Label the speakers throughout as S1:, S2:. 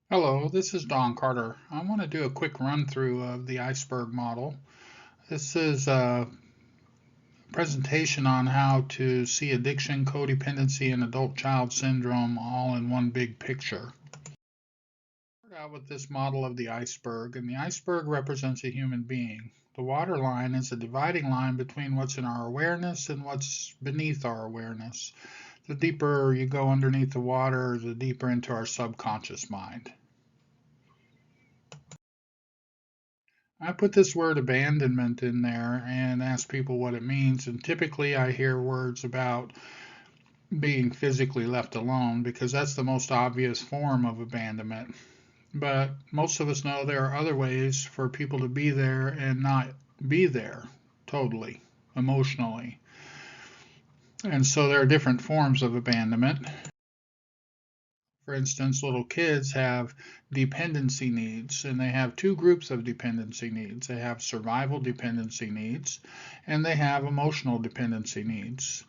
S1: Hello, this is Don Carter. I want to do a quick run through of the Iceberg model. This is a presentation on how to see addiction, codependency, and adult child syndrome all in one big picture. Start out with this model of the iceberg, and the iceberg represents a human being. The water line is a dividing line between what's in our awareness and what's beneath our awareness. The deeper you go underneath the water, the deeper into our subconscious mind. I put this word abandonment in there and ask people what it means. And typically I hear words about being physically left alone because that's the most obvious form of abandonment. But most of us know there are other ways for people to be there and not be there totally, emotionally. And so there are different forms of abandonment. For instance, little kids have dependency needs, and they have two groups of dependency needs. They have survival dependency needs, and they have emotional dependency needs.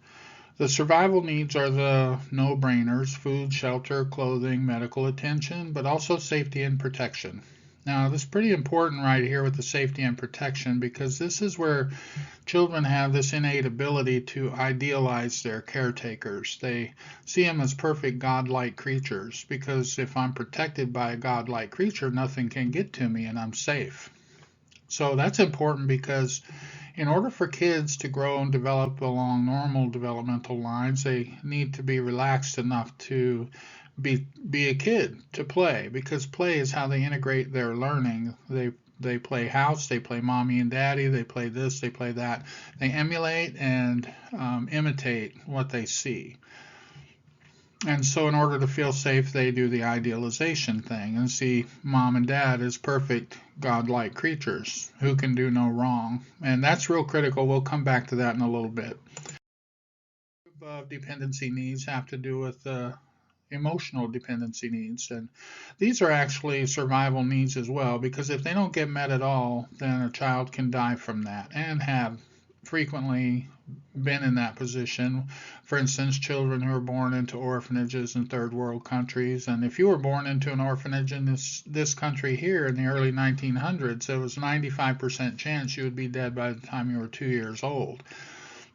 S1: The survival needs are the no-brainers: food, shelter, clothing, medical attention, but also safety and protection. Now, this is pretty important right here with the safety and protection because this is where children have this innate ability to idealize their caretakers. They see them as perfect godlike creatures because if I'm protected by a godlike creature, nothing can get to me and I'm safe. So that's important because in order for kids to grow and develop along normal developmental lines, they need to be relaxed enough to be a kid, to play, because play is how they integrate their learning. They play house, they play mommy and daddy, they play this, they play that. They emulate and imitate what they see. And so, in order to feel safe, they do the idealization thing and see mom and dad as perfect, godlike creatures who can do no wrong. And that's real critical. We'll come back to that in a little bit. Dependency needs have to do with emotional dependency needs. And these are actually survival needs as well, because if they don't get met at all, then a child can die from that and have frequently been in that position. For instance, children who are born into orphanages in third world countries. And if you were born into an orphanage in this country here in the early 1900s, there was a 95% chance you would be dead by the time you were 2 years old.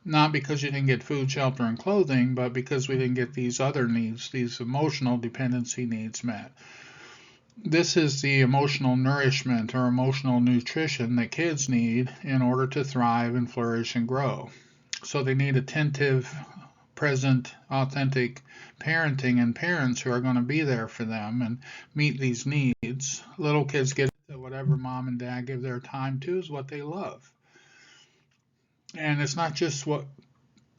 S1: Not because you didn't get food, shelter, and clothing, but because we didn't get these other needs, these emotional dependency needs met. This is the emotional nourishment or emotional nutrition that kids need in order to thrive and flourish and grow. So they need attentive, present, authentic parenting and parents who are going to be there for them and meet these needs. Little kids get whatever mom and dad give their time to is what they love. And it's not just what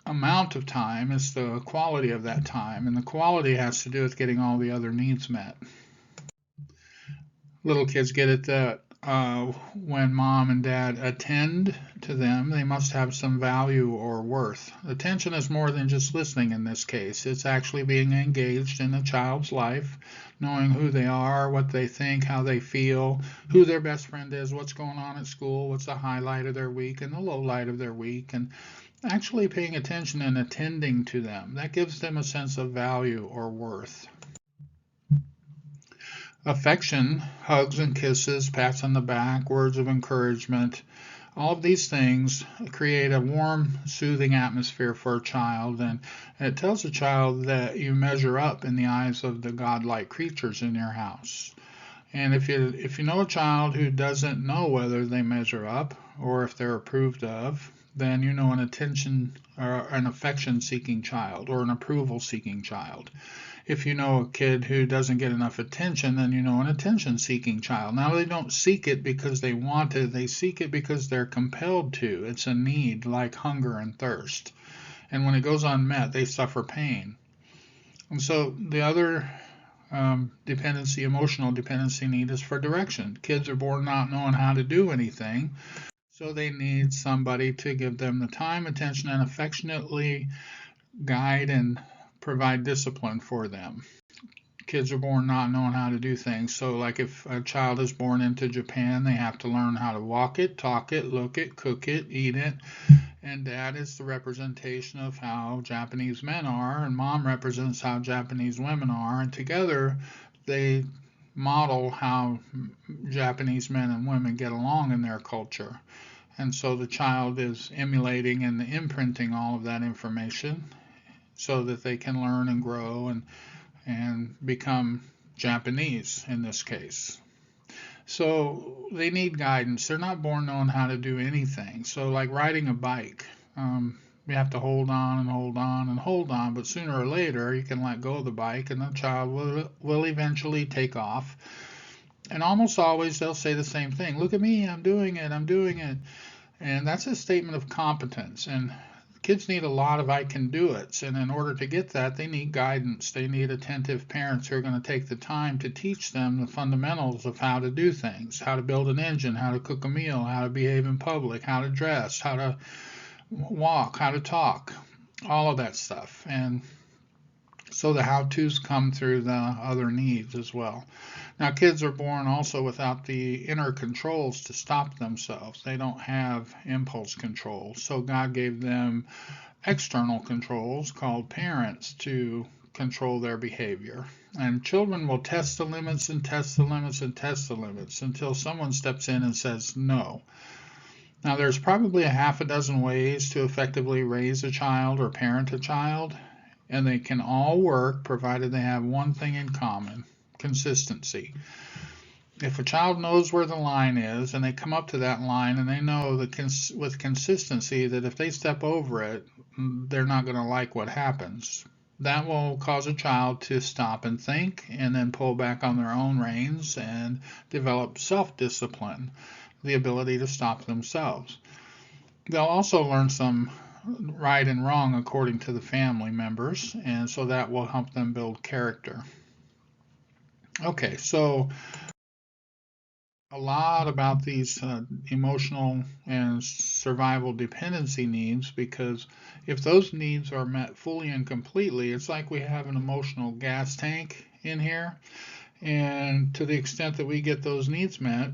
S1: amount of time, it's the quality of that time. And the quality has to do with getting all the other needs met. Little kids get it that when mom and dad attend to them, they must have some value or worth. Attention is more than just listening in this case. It's actually being engaged in a child's life, knowing who they are, what they think, how they feel, who their best friend is, what's going on at school, what's the highlight of their week and the low light of their week, and actually paying attention and attending to them. That gives them a sense of value or worth. Affection, hugs and kisses, pats on the back, words of encouragement, all of these things create a warm, soothing atmosphere for a child, and it tells a child that you measure up in the eyes of the godlike creatures in your house. And if you know a child who doesn't know whether they measure up or if they're approved of, then you know an attention or an affection seeking child or an approval seeking child. If you know a kid who doesn't get enough attention, then you know an attention seeking child. Now, they don't seek it because they want it, they seek it because they're compelled to. It's a need like hunger and thirst. And when it goes unmet, they suffer pain. And so the other dependency, emotional dependency need is for direction. Kids are born not knowing how to do anything, so they need somebody to give them the time, attention, and affectionately guide and provide discipline for them. Kids are born not knowing how to do things. So, like if a child is born into Japan, they have to learn how to walk it, talk it, look it, cook it, eat it. And dad is the representation of how Japanese men are, and mom represents how Japanese women are. And together, they model how Japanese men and women get along in their culture. And so the child is emulating and imprinting all of that information so that they can learn and grow and become Japanese in this case. So they need guidance. They're not born knowing how to do anything. So, like riding a bike, you have to hold on and hold on and hold on, but sooner or later you can let go of the bike and the child will eventually take off. And almost always they'll say the same thing: look at me, I'm doing it, I'm doing it. And that's a statement of competence. And kids need a lot of I can do it's. And in order to get that, they need guidance. They need attentive parents who are going to take the time to teach them the fundamentals of how to do things: how to build an engine, how to cook a meal, how to behave in public, how to dress, how to walk, how to talk, all of that stuff. And so the how-tos come through the other needs as well. Now, kids are born also without the inner controls to stop themselves. They don't have impulse control. So God gave them external controls called parents to control their behavior. And children will test the limits and test the limits and test the limits until someone steps in and says no. Now, there's probably a half a dozen ways to effectively raise a child or parent a child, and they can all work provided they have one thing in common: consistency. If a child knows where the line is and they come up to that line and they know that with consistency that if they step over it, they're not going to like what happens, that will cause a child to stop and think and then pull back on their own reins and develop self-discipline, the ability to stop themselves. They'll also learn some right and wrong according to the family members, and so that will help them build character. Okay, so a lot about these emotional and survival dependency needs, because if those needs are met fully and completely, it's like we have an emotional gas tank in here, and to the extent that we get those needs met,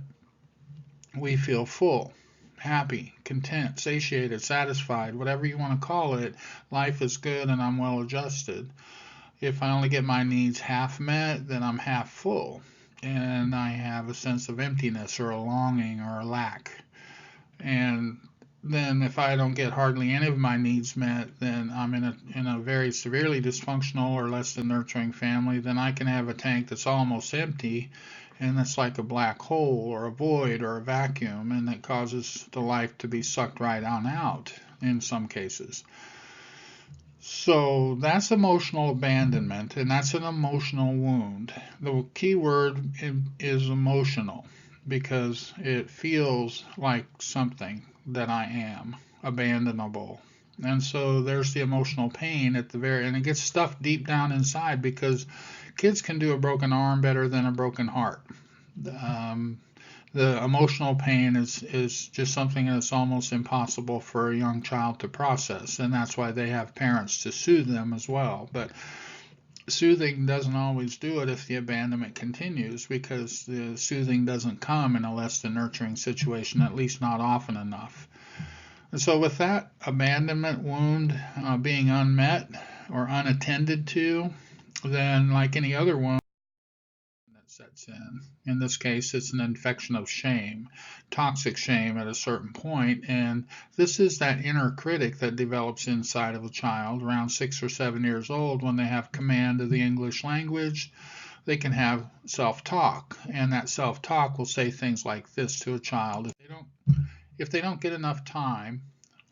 S1: we feel full, happy, content, satiated, satisfied, whatever you want to call it. Life is good and I'm well adjusted. If I only get my needs half met, then I'm half full and I have a sense of emptiness or a longing or a lack. And then if I don't get hardly any of my needs met, then I'm in a very severely dysfunctional or less than nurturing family. Then I can have a tank that's almost empty, and it's like a black hole or a void or a vacuum, and that causes the life to be sucked right on out in some cases. So that's emotional abandonment, and that's an emotional wound. The key word is emotional, because it feels like something that I am abandonable. And so there's the emotional pain at the very, and it gets stuffed deep down inside, because kids can do a broken arm better than a broken heart. The emotional pain is just something that's almost impossible for a young child to process, and that's why they have parents to soothe them as well. But soothing doesn't always do it if the abandonment continues, because the soothing doesn't come in a less than nurturing situation, at least not often enough. And so with that abandonment wound being unmet or unattended to, then like any other wound that sets in this case, it's an infection of shame, toxic shame at a certain point. And this is that inner critic that develops inside of a child around 6 or 7 years old. When they have command of the English language, they can have self-talk, and that self-talk will say things like this to a child: if they don't get enough time,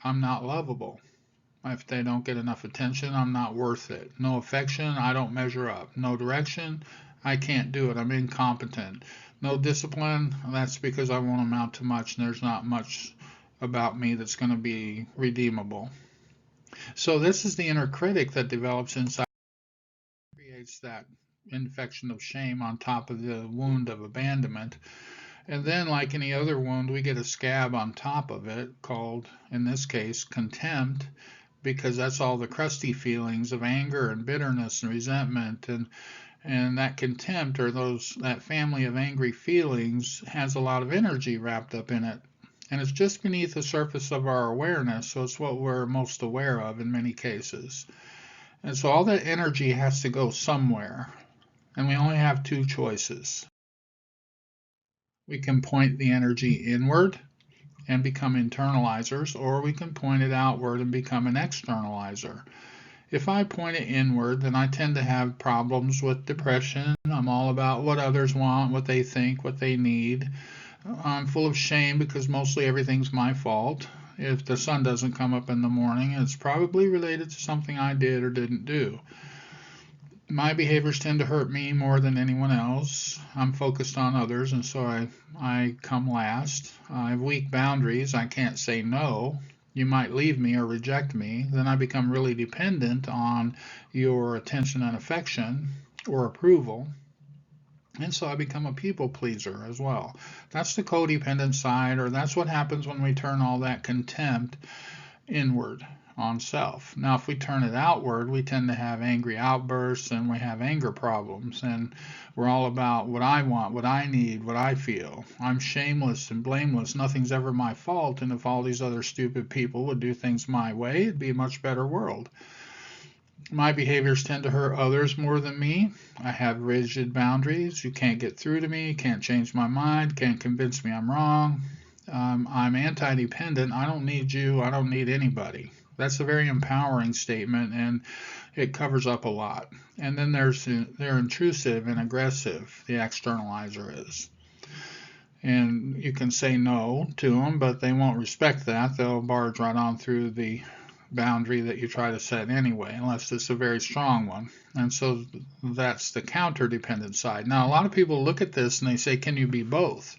S1: I'm not lovable. If they don't get enough attention, I'm not worth it. No affection, I don't measure up. No direction, I can't do it. I'm incompetent. No discipline, that's because I won't amount to much, and there's not much about me that's going to be redeemable. So this is the inner critic that develops inside, creates that infection of shame on top of the wound of abandonment. And then, like any other wound, we get a scab on top of it called, in this case, contempt, because that's all the crusty feelings of anger and bitterness and resentment, and that contempt, or that family of angry feelings, has a lot of energy wrapped up in it, and it's just beneath the surface of our awareness, so it's what we're most aware of in many cases. And so all that energy has to go somewhere, and we only have two choices. We can point the energy inward and become internalizers, or we can point it outward and become an externalizer. If I point it inward, then I tend to have problems with depression. I'm all about what others want, what they think, what they need. I'm full of shame because mostly everything's my fault. If the sun doesn't come up in the morning, it's probably related to something I did or didn't do. My behaviors tend to hurt me more than anyone else. I'm focused on others, and so I come last. I have weak boundaries. I can't say no. You might leave me or reject me. Then I become really dependent on your attention and affection or approval. And so I become a people pleaser as well. That's the codependent side, or that's what happens when we turn all that contempt inward on self. Now, if we turn it outward, we tend to have angry outbursts and we have anger problems. And we're all about what I want, what I need, what I feel. I'm shameless and blameless. Nothing's ever my fault. And if all these other stupid people would do things my way, it'd be a much better world. My behaviors tend to hurt others more than me. I have rigid boundaries. You can't get through to me, can't change my mind, can't convince me I'm wrong. I'm anti dependent. I don't need you. I don't need anybody. That's a very empowering statement, and it covers up a lot. And then they're intrusive and aggressive, the externalizer is. And you can say no to them, but they won't respect that. They'll barge right on through the boundary that you try to set anyway, unless it's a very strong one. And so that's the counter dependent side. Now, a lot of people look at this and they say, can you be both?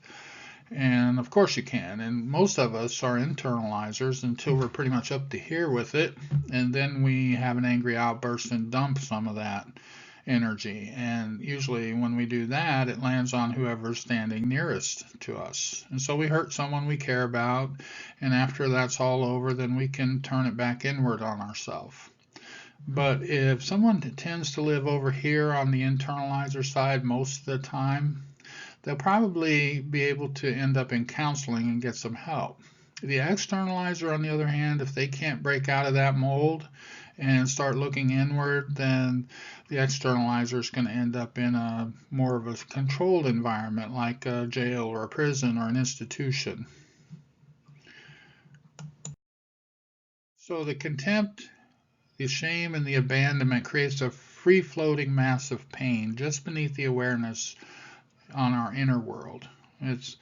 S1: And of course you can. And most of us are internalizers until we're pretty much up to here with it. And then we have an angry outburst and dump some of that energy. And usually when we do that, it lands on whoever's standing nearest to us. And so we hurt someone we care about. And after that's all over, then we can turn it back inward on ourselves. But if someone tends to live over here on the internalizer side most of the time, they'll probably be able to end up in counseling and get some help. The externalizer, on the other hand, if they can't break out of that mold and start looking inward, then the externalizer is going to end up in a more of a controlled environment like a jail or a prison or an institution. So the contempt, the shame, and the abandonment creates a free-floating mass of pain just beneath the awareness on our inner world. It's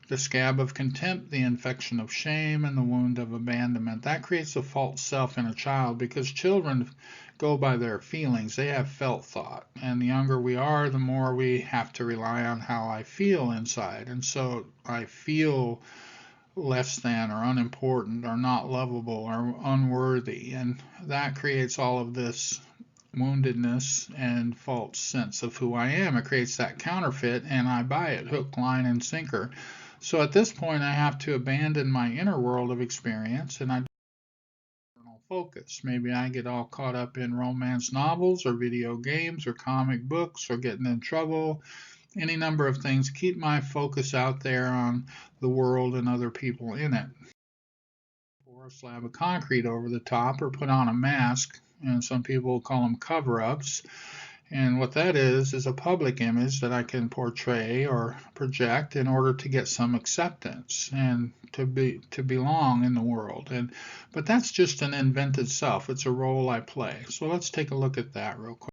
S1: the scab of contempt, the infection of shame, and the wound of abandonment. That creates a false self in a child because children go by their feelings. They have felt thought. And the younger we are, the more we have to rely on how I feel inside. And so I feel less than or unimportant or not lovable or unworthy. And that creates all of this woundedness and false sense of who I am. It creates that counterfeit and I buy it hook, line, and sinker. So at this point, I have to abandon my inner world of experience and I focus. Maybe I get all caught up in romance novels or video games or comic books or getting in trouble, any number of things. Keep my focus out there on the world and other people in it. Pour a slab of concrete over the top or put on a mask, and some people call them cover-ups. And what that is a public image that I can portray or project in order to get some acceptance and to belong in the world. But that's just an invented self. It's a role I play. So let's take a look at that real quick.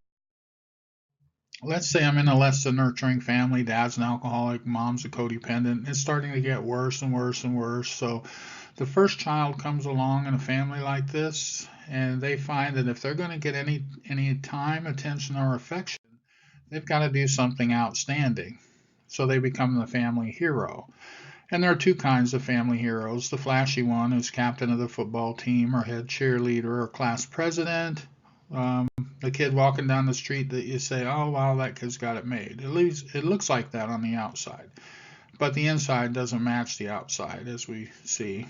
S1: Let's say I'm in a less than nurturing family. Dad's an alcoholic, mom's a codependent. It's starting to get worse and worse and worse. So the first child comes along in a family like this, and they find that if they're going to get any time, attention, or affection, they've got to do something outstanding. So they become the family hero. And there are two kinds of family heroes. The flashy one who's captain of the football team or head cheerleader or class president. The kid walking down the street that you say, oh, wow, that kid's got it made. At least it looks like that on the outside. But the inside doesn't match the outside, as we see.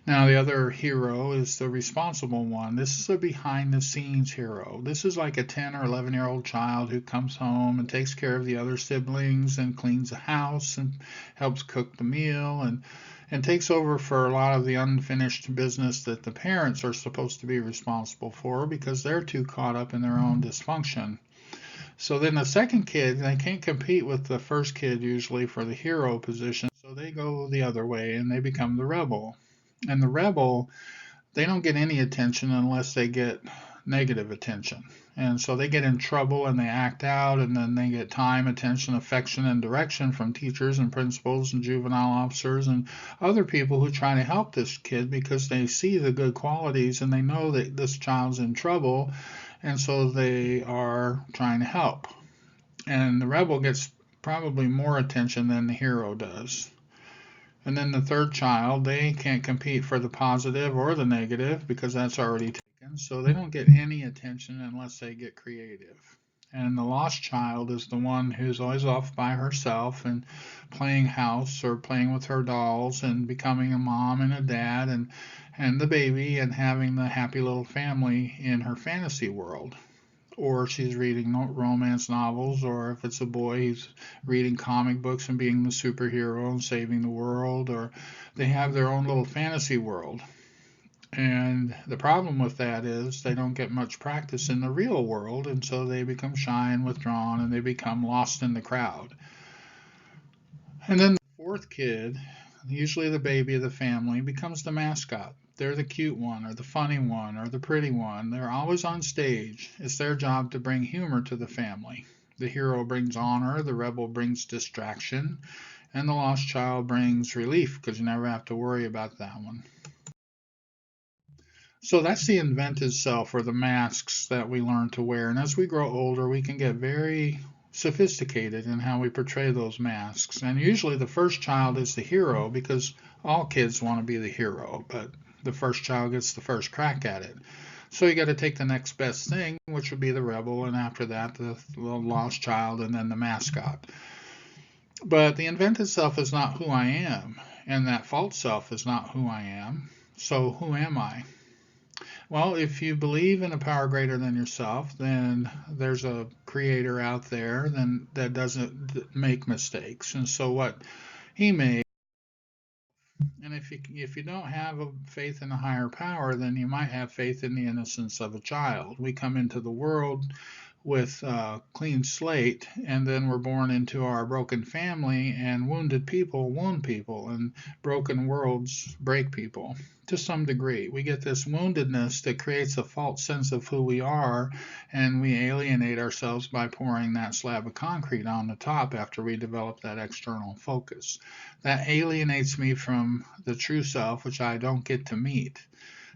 S1: Now, the other hero is the responsible one. This is a behind-the-scenes hero. This is like a 10 or 11-year-old child who comes home and takes care of the other siblings and cleans the house and helps cook the meal and takes over for a lot of the unfinished business that the parents are supposed to be responsible for because they're too caught up in their own dysfunction. So then the second kid, they can't compete with the first kid usually for the hero position. So they go the other way and they become the rebel. And the rebel, they don't get any attention unless they get negative attention. And so they get in trouble and they act out, and then they get time, attention, affection, and direction from teachers and principals and juvenile officers and other people who try to help this kid because they see the good qualities and they know that this child's in trouble, and so they are trying to help. And the rebel gets probably more attention than the hero does. And then the third child, they can't compete for the positive or the negative because that's already taken. So they don't get any attention unless they get creative. And the lost child is the one who's always off by herself and playing house or playing with her dolls and becoming a mom and a dad and the baby and having the happy little family in her fantasy world. Or she's reading romance novels, or if it's a boy, he's reading comic books and being the superhero and saving the world, or they have their own little fantasy world. And the problem with that is they don't get much practice in the real world, and so they become shy and withdrawn and they become lost in the crowd. And then the fourth kid, usually the baby of the family, becomes the mascot. They're the cute one, or the funny one, or the pretty one. They're always on stage. It's their job to bring humor to the family. The hero brings honor, the rebel brings distraction, and the lost child brings relief because you never have to worry about that one. So that's the invented self, or the masks that we learn to wear. And as we grow older, we can get very sophisticated in how we portray those masks. And usually the first child is the hero because all kids want to be the hero, but the first child gets the first crack at it. So you got to take the next best thing, which would be the rebel, and after that, the lost child, and then the mascot. But the invented self is not who I am, and that false self is not who I am. So who am I? Well, if you believe in a power greater than yourself, then there's a creator out there then that doesn't make mistakes. And so what he made, and if you don't have a faith in a higher power, then you might have faith in the innocence of a child. We come into the world with a clean slate, and then we're born into our broken family, and wounded people wound people, and broken worlds break people to some degree. We get this woundedness that creates a false sense of who we are, and we alienate ourselves by pouring that slab of concrete on the top after we develop that external focus. That alienates me from the true self, which I don't get to meet.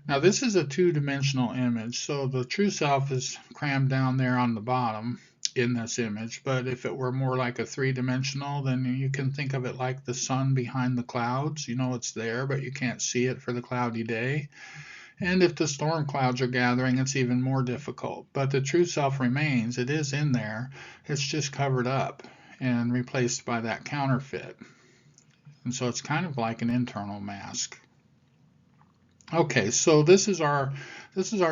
S1: Now, this is a two-dimensional image, so the true self is crammed down there on the bottom in this image, but if it were more like a three-dimensional, then you can think of it like the sun behind the clouds. You know it's there, but you can't see it for the cloudy day. And if the storm clouds are gathering, it's even more difficult. But the true self remains. It is in there. It's just covered up and replaced by that counterfeit. And so it's kind of like an internal mask. Okay, so this is our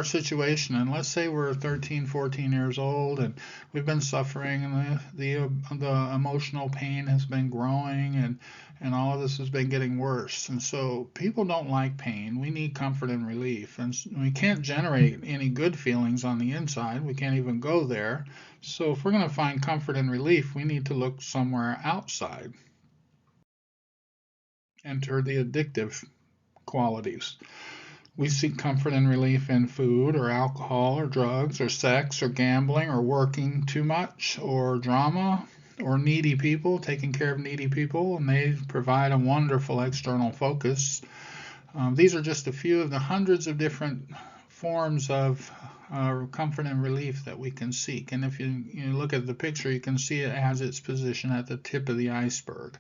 S1: situation, and let's say we're 13, 14 years old, and we've been suffering, and the emotional pain has been growing, and all of this has been getting worse. And so people don't like pain. We need comfort and relief, and we can't generate any good feelings on the inside. We can't even go there. So if we're going to find comfort and relief, we need to look somewhere outside. Enter the addictive qualities. We seek comfort and relief in food or alcohol or drugs or sex or gambling or working too much or drama or needy people, taking care of needy people, and they provide a wonderful external focus. These are just a few of the hundreds of different forms of comfort and relief that we can seek. And if you look at the picture, you can see it has its position at the tip of the iceberg.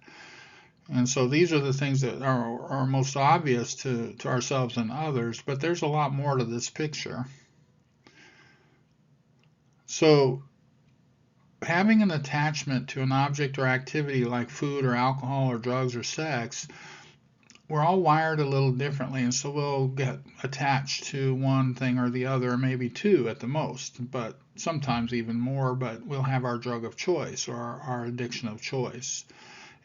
S1: And so these are the things that are most obvious to ourselves and others, but there's a lot more to this picture. So having an attachment to an object or activity like food or alcohol or drugs or sex, we're all wired a little differently, and so we'll get attached to one thing or the other, maybe two at the most, but sometimes even more, but we'll have our drug of choice or our addiction of choice.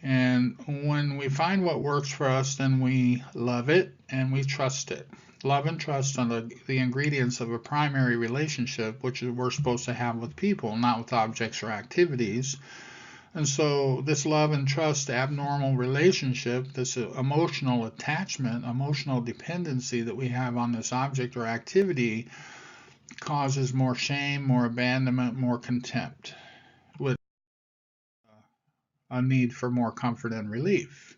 S1: And when we find what works for us, then we love it and we trust it. Love and trust are the ingredients of a primary relationship, which we're supposed to have with people, not with objects or activities. And so, this love and trust abnormal relationship, this emotional attachment, emotional dependency that we have on this object or activity, causes more shame, more abandonment, more contempt, with a need for more comfort and relief.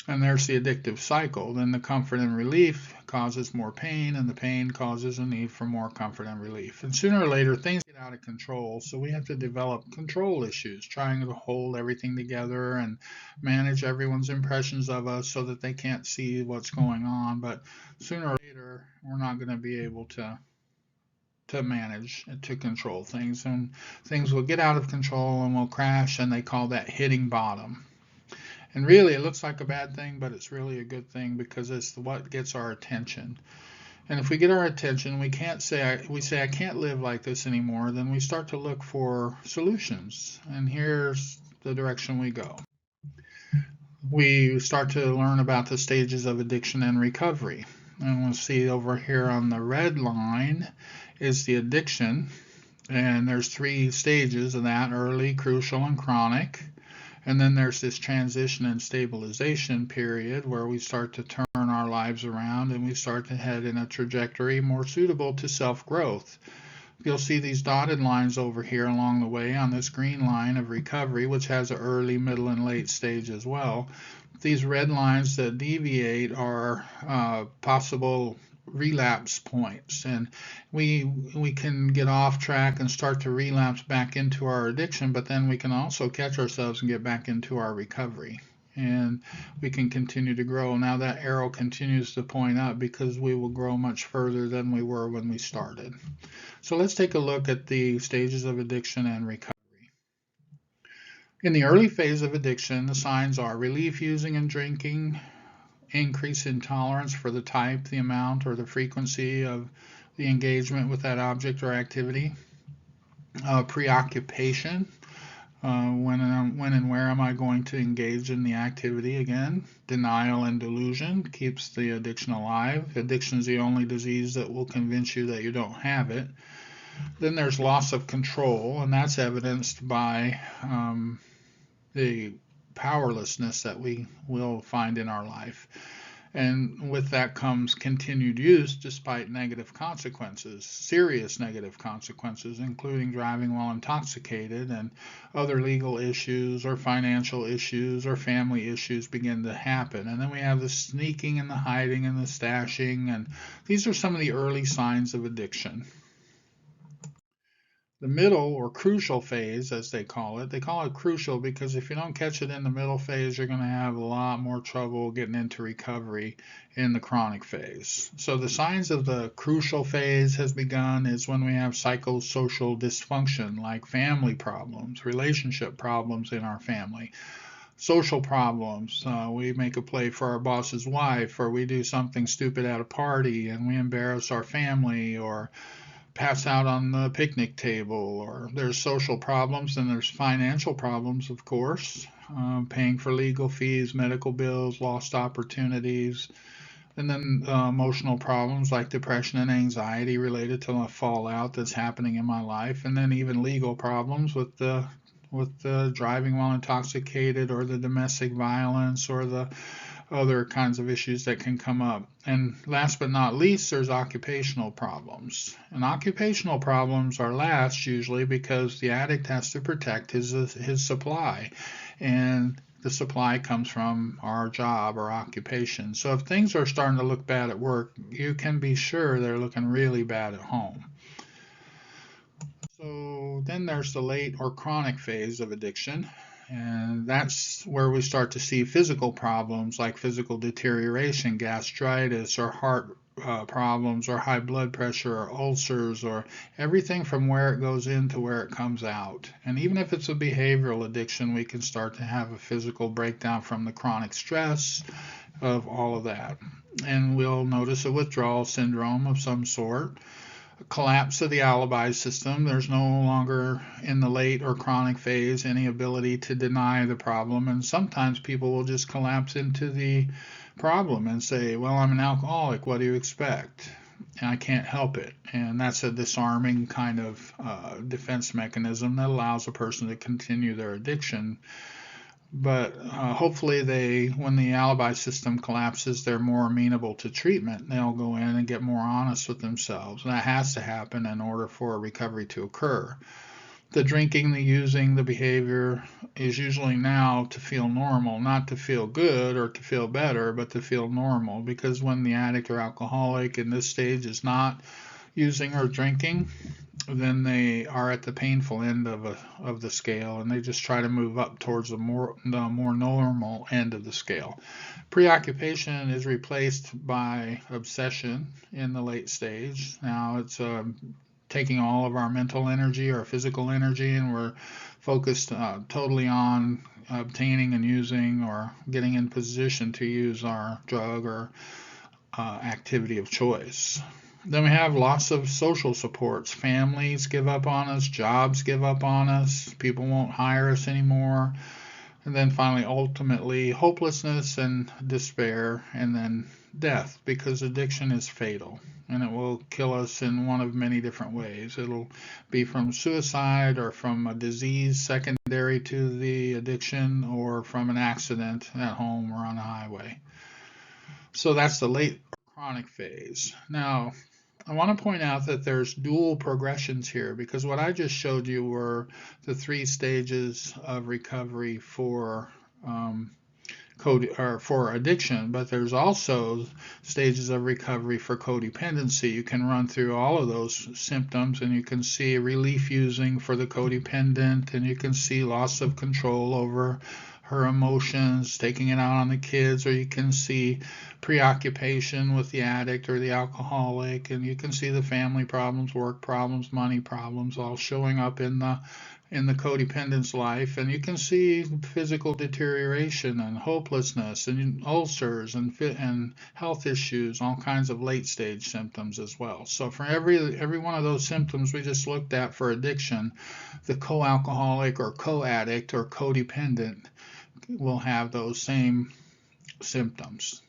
S1: And there's the addictive cycle. Then the comfort and relief causes more pain, and the pain causes a need for more comfort and relief. And sooner or later, things get out of control. So we have to develop control issues, trying to hold everything together and manage everyone's impressions of us so that they can't see what's going on. But sooner or later, we're not going to be able to manage and to control things, and things will get out of control and will crash, and they call that hitting bottom. And really, it looks like a bad thing, but it's really a good thing because it's what gets our attention. And if we get our attention, we say I can't live like this anymore, then we start to look for solutions. And here's the direction we go. We start to learn about the stages of addiction and recovery. And we'll see over here on the red line is the addiction. And there's 3 stages of that: early, crucial, and chronic. And then there's this transition and stabilization period where we start to turn our lives around and we start to head in a trajectory more suitable to self-growth. You'll see these dotted lines over here along the way on this green line of recovery, which has an early, middle, and late stage as well. These red lines that deviate are possible relapse points, and we can get off track and start to relapse back into our addiction, but then we can also catch ourselves and get back into our recovery, and we can continue to grow. Now that arrow continues to point up because we will grow much further than we were when we started. So let's take a look at the stages of addiction and recovery. In the early phase of addiction, the signs are relief using and drinking, increase in tolerance for the type, the amount, or the frequency of the engagement with that object or activity, preoccupation. When and where am I going to engage in the activity again? Denial and delusion keeps the addiction alive. Addiction is the only disease that will convince you that you don't have it. Then there's loss of control, and that's evidenced by the powerlessness that we will find in our life. And with that comes continued use despite negative consequences, serious negative consequences, including driving while intoxicated, and other legal issues or financial issues or family issues begin to happen. And then we have the sneaking and the hiding and the stashing, and these are some of the early signs of addiction. The middle or crucial phase, as they call it crucial because if you don't catch it in the middle phase, you're going to have a lot more trouble getting into recovery in the chronic phase. So the signs of the crucial phase has begun is when we have psychosocial dysfunction, like family problems, relationship problems in our family, social problems. We make a play for our boss's wife, or we do something stupid at a party and we embarrass our family, or pass out on the picnic table, or there's social problems, and there's financial problems, of course, paying for legal fees, medical bills, lost opportunities, and then emotional problems like depression and anxiety related to the fallout that's happening in my life, and then even legal problems with the driving while intoxicated, or the domestic violence, or the other kinds of issues that can come up. And last but not least, there's occupational problems. And occupational problems are last usually because the addict has to protect his supply. And the supply comes from our job or occupation. So if things are starting to look bad at work, you can be sure they're looking really bad at home. So then there's the late or chronic phase of addiction. And that's where we start to see physical problems like physical deterioration, gastritis, or heart problems, or high blood pressure, or ulcers, or everything from where it goes in to where it comes out. And even if it's a behavioral addiction, we can start to have a physical breakdown from the chronic stress of all of that. And we'll notice a withdrawal syndrome of some sort. collapse of the alibi system. There's no longer in the late or chronic phase any ability to deny the problem. And sometimes people will just collapse into the problem and say, well, I'm an alcoholic. What do you expect? And I can't help it. And that's a disarming kind of defense mechanism that allows a person to continue their addiction. But hopefully, when the alibi system collapses, they're more amenable to treatment. They'll go in and get more honest with themselves. And that has to happen in order for a recovery to occur. The drinking, the using, the behavior is usually now to feel normal, not to feel good or to feel better, but to feel normal. Because when the addict or alcoholic in this stage is not using or drinking, then they are at the painful end of the scale, and they just try to move up towards the more normal end of the scale. Preoccupation is replaced by obsession in the late stage. Now it's taking all of our mental energy, our physical energy, and we're focused totally on obtaining and using or getting in position to use our drug or activity of choice. Then we have loss of social supports. Families give up on us, jobs give up on us, people won't hire us anymore. And then finally, ultimately, hopelessness and despair, and then death, because addiction is fatal and it will kill us in one of many different ways. It'll be from suicide or from a disease secondary to the addiction or from an accident at home or on the highway. So that's the late chronic phase. Now, I want to point out that there's dual progressions here, because what I just showed you were the 3 stages of recovery for for addiction, but there's also stages of recovery for codependency. You can run through all of those symptoms, and you can see relief using for the codependent, and you can see loss of control over her emotions, taking it out on the kids, or you can see preoccupation with the addict or the alcoholic, and you can see the family problems, work problems, money problems all showing up in the codependent's life. And you can see physical deterioration and hopelessness and ulcers and health issues, all kinds of late stage symptoms as well. So for every one of those symptoms we just looked at for addiction, the co-alcoholic or co-addict or codependent will have those same symptoms.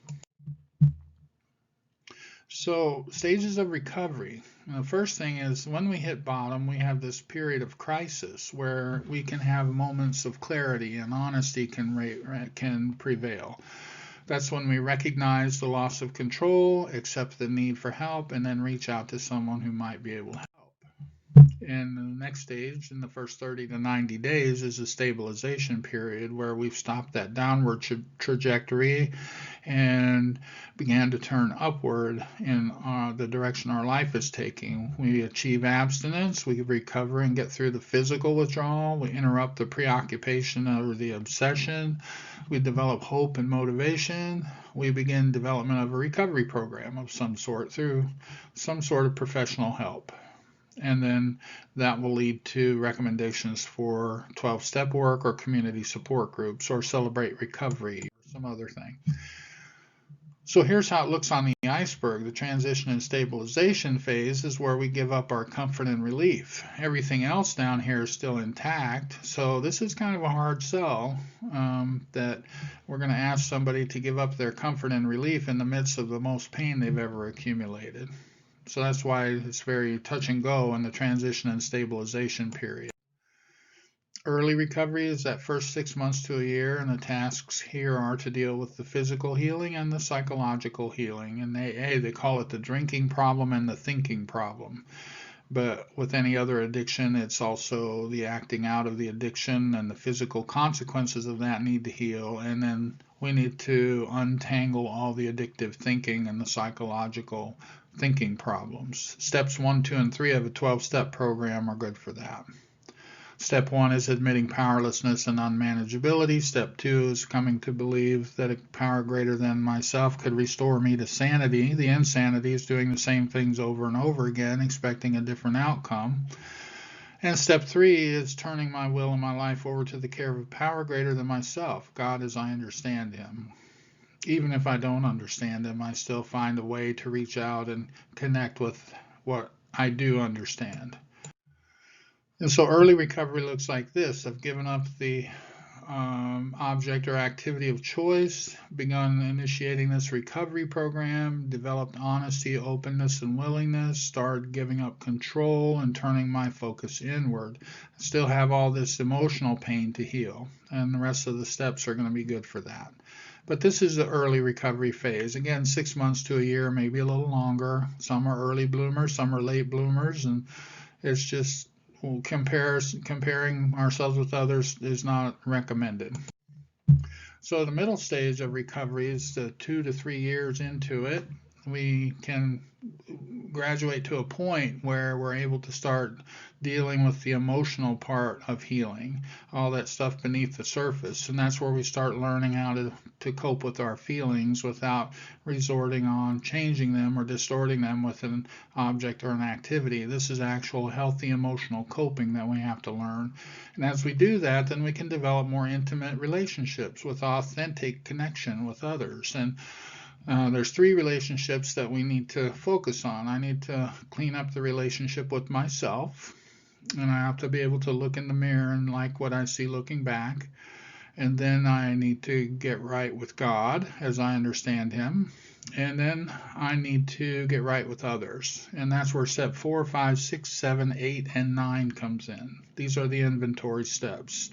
S1: So, stages of recovery. The first thing is when we hit bottom, we have this period of crisis where we can have moments of clarity and honesty can prevail. That's when we recognize the loss of control, accept the need for help, and then reach out to someone who might be able to help. And the next stage, in the first 30 to 90 days, is a stabilization period where we've stopped that downward trajectory and began to turn upward in the direction our life is taking. We achieve abstinence, we recover and get through the physical withdrawal, we interrupt the preoccupation or the obsession, we develop hope and motivation, we begin development of a recovery program of some sort through some sort of professional help. And then that will lead to recommendations for 12-step work or community support groups or Celebrate Recovery or some other thing. So here's how it looks on the iceberg. The transition and stabilization phase is where we give up our comfort and relief. Everything else down here is still intact. So this is kind of a hard sell that we're going to ask somebody to give up their comfort and relief in the midst of the most pain they've ever accumulated. So that's why it's very touch and go in the transition and stabilization period. Early recovery is that first 6 months to a year, and the tasks here are to deal with the physical healing and the psychological healing. And they call it the drinking problem and the thinking problem. But with any other addiction, it's also the acting out of the addiction, and the physical consequences of that need to heal. And then we need to untangle all the addictive thinking and the psychological thinking problems. Steps 1, 2, and 3 of a 12-step program are good for that. Step 1 is admitting powerlessness and unmanageability. Step 2 is coming to believe that a power greater than myself could restore me to sanity. The insanity is doing the same things over and over again, expecting a different outcome. And step 3 is turning my will and my life over to the care of a power greater than myself, God as I understand Him. Even if I don't understand Him, I still find a way to reach out and connect with what I do understand. And so early recovery looks like this. I've given up the object or activity of choice, begun initiating this recovery program, developed honesty, openness, and willingness, started giving up control and turning my focus inward. I still have all this emotional pain to heal, and the rest of the steps are going to be good for that. But this is the early recovery phase. Again, 6 months to a year, maybe a little longer. Some are early bloomers, some are late bloomers, and it's just comparing ourselves with others is not recommended. So the middle stage of recovery is the 2 to 3 years into it. We can graduate to a point where we're able to start dealing with the emotional part of healing, all that stuff beneath the surface. And that's where we start learning how to cope with our feelings without resorting on changing them or distorting them with an object or an activity. This is actual healthy emotional coping that we have to learn. And as we do that, then we can develop more intimate relationships with authentic connection with others. And there's 3 relationships that we need to focus on. I need to clean up the relationship with myself, and I have to be able to look in the mirror and like what I see looking back. And then I need to get right with God as I understand Him. And then I need to get right with others. And that's where step 4, 5, 6, 7, 8, and 9 comes in. These are the inventory steps.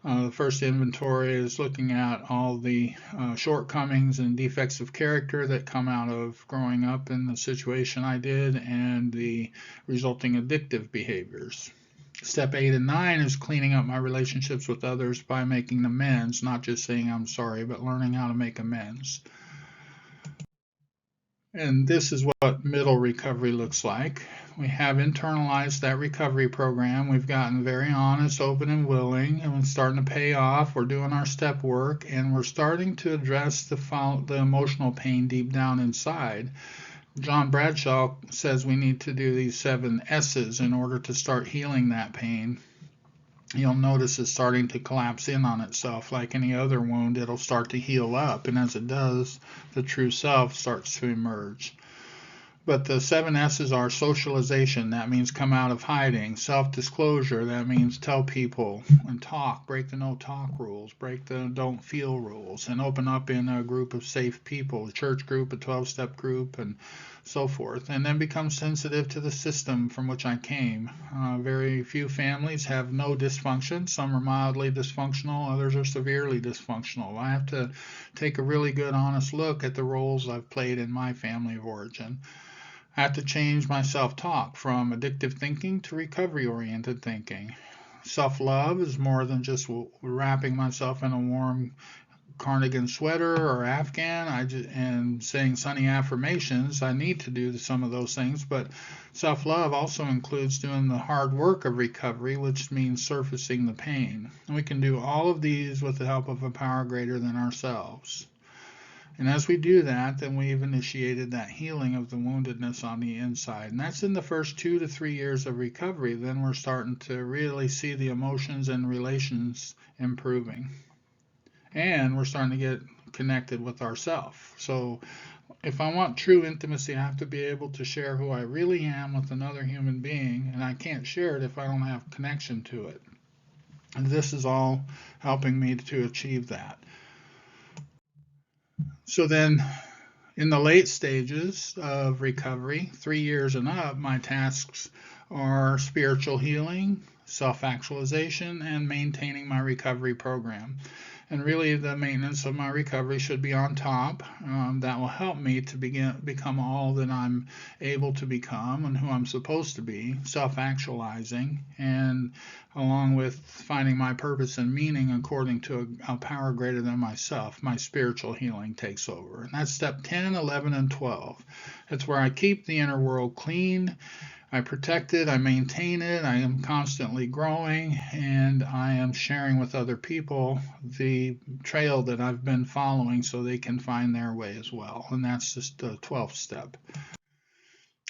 S1: The first inventory is looking at all the shortcomings and defects of character that come out of growing up in the situation I did and the resulting addictive behaviors. Step 8 and 9 is cleaning up my relationships with others by making amends, not just saying I'm sorry, but learning how to make amends. And this is what middle recovery looks like. We have internalized that recovery program. We've gotten very honest, open, and willing, and it's starting to pay off. We're doing our step work, and we're starting to address the emotional pain deep down inside. John Bradshaw says we need to do these 7 S's in order to start healing that pain. You'll notice it's starting to collapse in on itself. Like any other wound, it'll start to heal up, and as it does, the true self starts to emerge. But the 7 S's are socialization, that means come out of hiding. Self-disclosure, that means tell people and talk, break the no-talk rules, break the don't feel rules, and open up in a group of safe people, a church group, a 12-step group, and so forth. And then become sensitive to the system from which I came. Very few families have no dysfunction. Some are mildly dysfunctional, others are severely dysfunctional. I have to take a really good, honest look at the roles I've played in my family of origin. I have to change my self-talk from addictive thinking to recovery-oriented thinking. Self-love is more than just wrapping myself in a warm cardigan sweater or Afghan and saying sunny affirmations. I need to do some of those things, but self-love also includes doing the hard work of recovery, which means surfacing the pain. And we can do all of these with the help of a power greater than ourselves. And as we do that, then we've initiated that healing of the woundedness on the inside. And that's in the first 2 to 3 years of recovery. Then we're starting to really see the emotions and relations improving. And we're starting to get connected with ourselves. So if I want true intimacy, I have to be able to share who I really am with another human being. And I can't share it if I don't have connection to it. And this is all helping me to achieve that. So then in the late stages of recovery, 3 years and up, my tasks are spiritual healing, self-actualization, and maintaining my recovery program. And really, the maintenance of my recovery should be on top. That will help me to become all that I'm able to become and who I'm supposed to be, self-actualizing, and along with finding my purpose and meaning according to a power greater than myself, my spiritual healing takes over. And that's step 10, 11, and 12. It's where I keep the inner world clean, I protect it, I maintain it, I am constantly growing, and I am sharing with other people the trail that I've been following so they can find their way as well. And that's just the 12th step.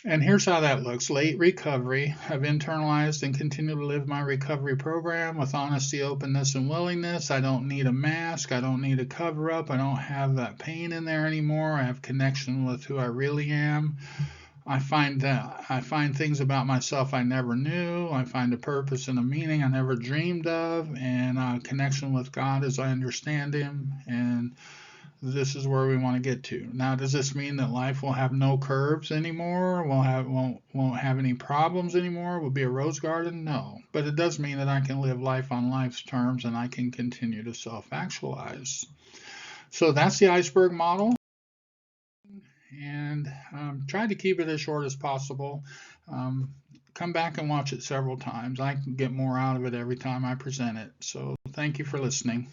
S1: And here's how that looks. Late recovery. I've internalized and continue to live my recovery program with honesty, openness, and willingness. I don't need a mask. I don't need a cover up. I don't have that pain in there anymore. I have connection with who I really am. I find things about myself I never knew. I find a purpose and a meaning I never dreamed of, and a connection with God as I understand Him. And this is where we want to get to. Now, does this mean that life will have no curves anymore? Won't have any problems anymore? Will be a rose garden? No. But it does mean that I can live life on life's terms and I can continue to self-actualize. So that's the iceberg model, and try to keep it as short as possible. Um, Come back and watch it several times. I can get more out of it every time I present it. So thank you for listening.